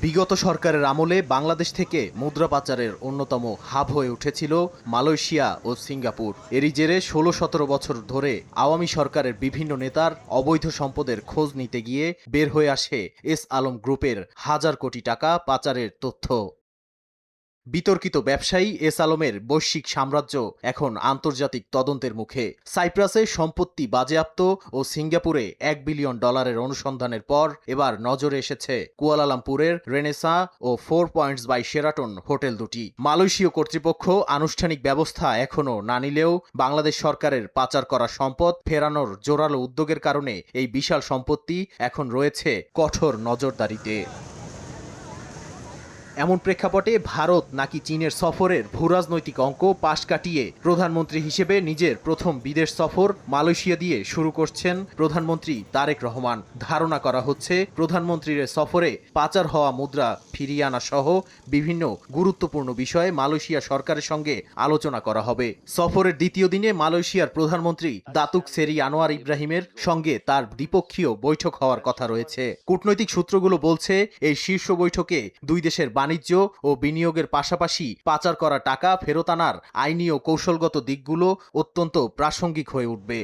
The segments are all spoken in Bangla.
বিগত সরকারের আমলে বাংলাদেশ থেকে মুদ্রা পাচারের অন্যতম হাব হয়ে উঠেছিল মালয়েশিয়া ও সিঙ্গাপুর। এরই জেরে ১৬-১৭ বছর ধরে আওয়ামী সরকারের বিভিন্ন নেতার অবৈধ সম্পদের খোঁজ নিতে গিয়ে বের হয়ে আসে এস আলম গ্রুপের হাজার কোটি টাকা পাচারের তথ্য। বিতর্কিত ব্যবসায়ী এস আলমের বৈশ্বিক সাম্রাজ্য এখন আন্তর্জাতিক তদন্তের মুখে। সাইপ্রাসে সম্পত্তি বাজেয়াপ্ত ও সিঙ্গাপুরে $1 বিলিয়ন অনুসন্ধানের পর এবার নজরে এসেছে কুয়ালালামপুরের রেনেসা ও 4 পয়েন্টস বাই শেরাটন হোটেল দুটি। মালয়েশীয় কর্তৃপক্ষ আনুষ্ঠানিক ব্যবস্থা এখনও না নিলেও বাংলাদেশ সরকারের পাচার করা সম্পদ ফেরানোর জোরালো উদ্যোগের কারণে এই বিশাল সম্পত্তি এখন রয়েছে কঠোর নজরদারিতে। এমন প্রেক্ষাপটে ভারত নাকি চীনের সফরের ভূরাজনৈতিক অঙ্ক পাশ কাটিয়ে প্রধানমন্ত্রী হিসেবে নিজের প্রথম বিদেশ সফর মালয়েশিয়া দিয়ে শুরু করছেন প্রধানমন্ত্রী তারেক রহমান। ধারণা করা হচ্ছে প্রধানমন্ত্রীর সফরে পাচার হওয়া মুদ্রা ফিরিয়ে আনা সহ বিভিন্ন গুরুত্বপূর্ণ বিষয়ে মালয়েশিয়া সরকারের সঙ্গে আলোচনা করা হবে। সফরের দ্বিতীয় দিনে মালয়েশিয়ার প্রধানমন্ত্রী দাতুক সেরি আনোয়ার ইব্রাহিমের সঙ্গে তার দ্বিপক্ষীয় বৈঠক হওয়ার কথা রয়েছে। কূটনৈতিক সূত্রগুলো বলছে এই শীর্ষ বৈঠকে দুই দেশের বাণিজ্য ও বিনিয়োগের পাশাপাশি পাচার করা টাকা ফেরত আনার আইনি ও কৌশলগত দিকগুলো অত্যন্ত প্রাসঙ্গিক হয়ে উঠবে।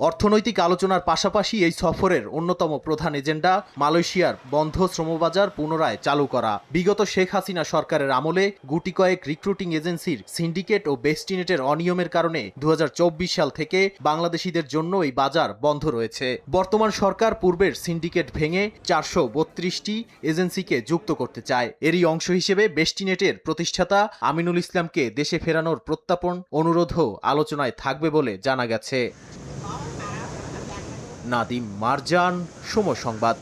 অর্থনৈতিক আলোচনার পাশাপাশি এই সফরের অন্যতম প্রধান এজেন্ডা মালয়েশিয়ার বন্ধ শ্রমবাজার পুনরায় চালু করা। বিগত শেখ হাসিনা সরকারের আমলে গুটি কয়েক রিক্রুটিং এজেন্সির সিন্ডিকেট ও বেস্টিনেটের অনিয়মের কারণে ২০২৪ সাল থেকে বাংলাদেশিদের জন্য এই বাজার বন্ধ রয়েছে। বর্তমান সরকার পূর্বের সিন্ডিকেট ভেঙে ৪৩২টি এজেন্সিকে যুক্ত করতে চায়। এরই অংশ হিসেবে বেস্টিনেটের প্রতিষ্ঠাতা আমিনুল ইসলামকে দেশে ফেরানোর প্রত্যাপন অনুরোধও আলোচনায় থাকবে বলে জানা গেছে। নাদিম মারজান, সময় সংবাদ।